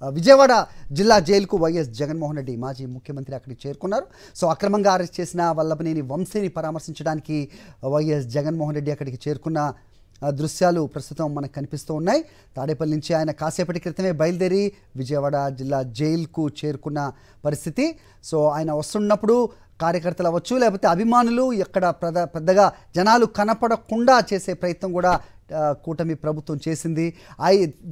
విజయవాడ జిల్లా జైలుకు వైఎస్ జగన్మోహన్ రెడ్డి మాజీ ముఖ్యమంత్రి అక్కడికి చేరుకున్నారు. సో అక్రమంగా అరెస్ట్ చేసిన వల్లభనేని వంశీని పరామర్శించడానికి వైఎస్ జగన్మోహన్ రెడ్డి అక్కడికి చేరుకున్న దృశ్యాలు ప్రస్తుతం మనకు కనిపిస్తూ ఉన్నాయి. తాడేపల్లి నుంచి ఆయన కాసేపటి క్రితమే బయలుదేరి విజయవాడ జిల్లా జైలుకు చేరుకున్న పరిస్థితి. సో ఆయన వస్తున్నప్పుడు కార్యకర్తలు అవ్వచ్చు, లేకపోతే అభిమానులు ఎక్కడ పెద్దగా జనాలు కనపడకుండా చేసే ప్రయత్నం కూడా కూటమి ప్రభుత్వం చేసింది.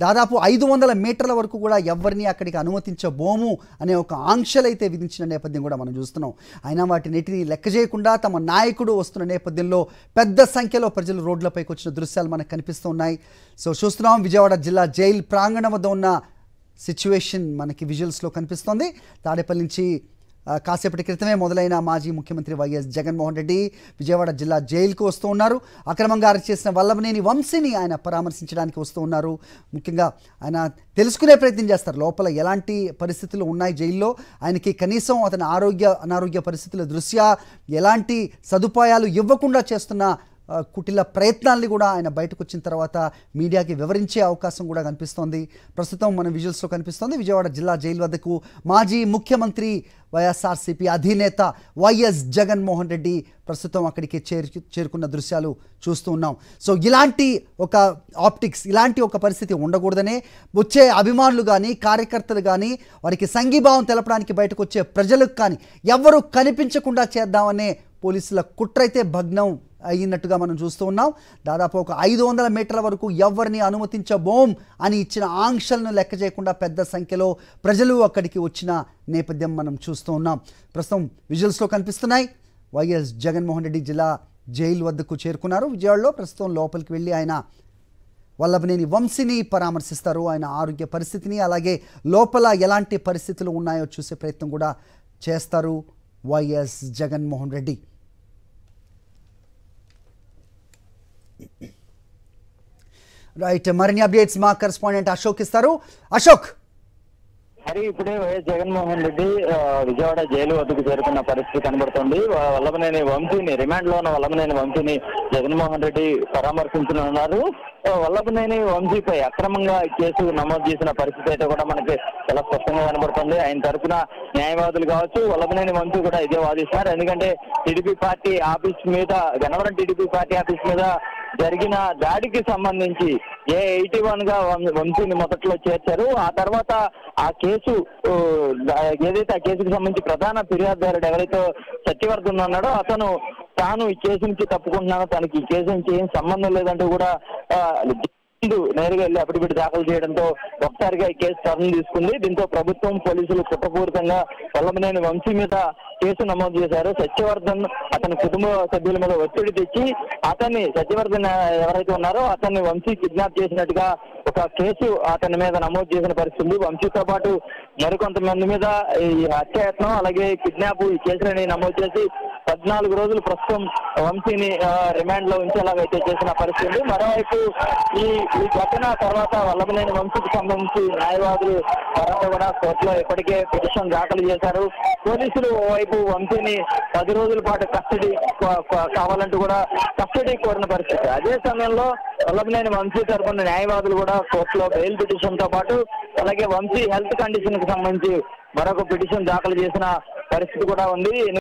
దాదాపు 500 మీటర్ల వరకు కూడా ఎవరిని అక్కడికి అనుమతించబోము అనే ఒక ఆంక్షలు అయితే విధించిన నేపథ్యం కూడా మనం చూస్తున్నాం. అయినా వాటిని లెక్క చేయకుండా తమ నాయకుడు వస్తున్న నేపథ్యంలో పెద్ద సంఖ్యలో ప్రజలు రోడ్లపైకి వచ్చిన దృశ్యాలు మనకు కనిపిస్తూ ఉన్నాయి. సో చూస్తున్నాం విజయవాడ జిల్లా జైలు ప్రాంగణం వద్ద ఉన్న సిచ్యువేషన్ మనకి విజువల్స్లో కనిపిస్తోంది. తాడేపల్లి నుంచి కాసేపటి క్రితమే మొదలైన మాజీ ముఖ్యమంత్రి వైఎస్ జగన్మోహన్ రెడ్డి విజయవాడ జిల్లా జైలుకు వస్తూ ఉన్నారు. అక్రమంగా అరెస్ట్ చేసిన వల్లభనేని వంశీని ఆయన పరామర్శించడానికి వస్తూ ఉన్నారు. ముఖ్యంగా ఆయన తెలుసుకునే ప్రయత్నం చేస్తారు లోపల ఎలాంటి పరిస్థితులు ఉన్నాయి జైల్లో, ఆయనకి కనీసం అతని అనారోగ్య పరిస్థితుల దృష్ట్యా ఎలాంటి సదుపాయాలు ఇవ్వకుండా చేస్తున్న కుటిల ప్రయత్నాల్ని కూడా ఆయన బయటకు వచ్చిన తర్వాత మీడియాకి వివరించే అవకాశం కూడా కనిపిస్తోంది. ప్రస్తుతం మన విజువల్స్లో కనిపిస్తోంది విజయవాడ జిల్లా జైలు వద్దకు మాజీ ముఖ్యమంత్రి వైఎస్ఆర్సీపీ అధినేత వైఎస్ జగన్మోహన్ రెడ్డి ప్రస్తుతం అక్కడికి చేరుకున్న దృశ్యాలు చూస్తూ ఉన్నాం. సో ఇలాంటి ఒక ఆప్టిక్స్, ఇలాంటి ఒక పరిస్థితి ఉండకూడదనే వచ్చే అభిమానులు కానీ కార్యకర్తలు కానీ వారికి సంఘీభావం తెలపడానికి బయటకు వచ్చే ప్రజలకు కానీ ఎవరు కనిపించకుండా చేద్దామనే పోలీసుల కుట్రైతే భగ్నం అయినట్టుగా మనం చూస్తూ ఉన్నాం. దాదాపు ఒక 500 మీటర్ల వరకు ఎవరిని అనుమతించబోం అని ఇచ్చిన ఆంక్షలను లెక్క చేయకుండా పెద్ద సంఖ్యలో ప్రజలు అక్కడికి వచ్చిన నేపథ్యం మనం చూస్తూ ఉన్నాం. ప్రస్తుతం విజువల్స్లో కనిపిస్తున్నాయి. వైఎస్ జగన్మోహన్ రెడ్డి జిల్లా జైలు వద్దకు చేరుకున్నారు. విజయవాడలో ప్రస్తుతం లోపలికి వెళ్ళి ఆయన వల్లభనేని వంశీని పరామర్శిస్తారు. ఆయన ఆరోగ్య పరిస్థితిని, అలాగే లోపల ఎలాంటి పరిస్థితులు ఉన్నాయో చూసే ప్రయత్నం కూడా చేస్తారు వైఎస్ జగన్మోహన్ రెడ్డి. రైట్, మరిన్ని అప్డేట్స్ మా కరెస్పాండెంట్ అశోక్ ఇస్తారు. అశోక్, మరి ఇప్పుడే వైఎస్ జగన్మోహన్ రెడ్డి విజయవాడ జైలు వద్దకు చేరుకున్న పరిస్థితి కనబడుతుంది. వల్లభనేని వంశీని, రిమాండ్ లో ఉన్న వల్లభనేని వంశీని జగన్మోహన్ రెడ్డి పరామర్శించనున్నారు. వల్లభనేని వంశీపై అక్రమంగా కేసు నమోదు చేసిన పరిస్థితి అయితే కూడా మనకి చాలా స్పష్టంగా కనబడుతుంది. ఆయన తరఫున న్యాయవాదులు కావచ్చు, వల్లభనేని వంశీ కూడా ఇదే వాదిస్తున్నారు. ఎందుకంటే టీడీపీ పార్టీ ఆఫీస్ మీద, గన్నవరం టీడీపీ పార్టీ ఆఫీస్ మీద జరిగిన దాడికి సంబంధించి A81 గా వంశీని మొదట్లో చేర్చారు. ఆ తర్వాత ఆ కేసు ఏదైతే ఆ కేసుకు సంబంధించి ప్రధాన ఫిర్యాదుదారుడు ఎవరైతే సత్యవర్ధన్ ఉన్నాడో అతను తాను ఈ కేసు నుంచి తప్పుకుంటున్నానో, తనకి ఈ కేసు నుంచి ఏం సంబంధం లేదంటూ కూడా నేరుగా వెళ్ళి అఫిడవిట్ దాఖలు చేయడంతో ఒకసారిగా ఈ కేసు టర్న్ తీసుకుంది. దీంతో ప్రభుత్వం, పోలీసులు కుట్రపూరితంగా వల్లభనేని వంశీ మీద కేసు నమోదు చేశారు. సత్యవర్ధన్ అతని కుటుంబ సభ్యుల మీద ఒత్తిడి తెచ్చి సత్యవర్ధన్ ఎవరైతే ఉన్నారో అతన్ని వంశీ కిడ్నాప్ చేసినట్టుగా ఒక కేసు అతని మీద నమోదు చేసిన పరిస్థితి. వంశీతో పాటు మరికొంతమంది మీద ఈ హత్యాయత్నం అలాగే కిడ్నాప్ ఈ కేసులని నమోదు చేసి 14 రోజులు ప్రస్తుతం వంశీని రిమాండ్ లో ఉంచేలాగైతే చేసిన పరిస్థితి. మరోవైపు ఈ ఘటన తర్వాత వల్లభనేని వంశీకి సంబంధించి న్యాయవాదులు పరంగా కూడా కోర్టులో ఇప్పటికే పిటిషన్ దాఖలు చేశారు. పోలీసులు ఓవైపు వంశీని 10 రోజుల పాటు కస్టడీ కావాలంటూ కూడా కస్టడీ కోరిన పరిస్థితి. అదే సమయంలో వల్లభనేని వంశీ తరఫున న్యాయవాదులు కూడా కోర్టులో బెయిల్ పిటిషన్ తో పాటు అలాగే వంశీ హెల్త్ కండిషన్ కి సంబంధించి మరొక పిటిషన్ దాఖలు చేసిన పరిస్థితి కూడా ఉంది.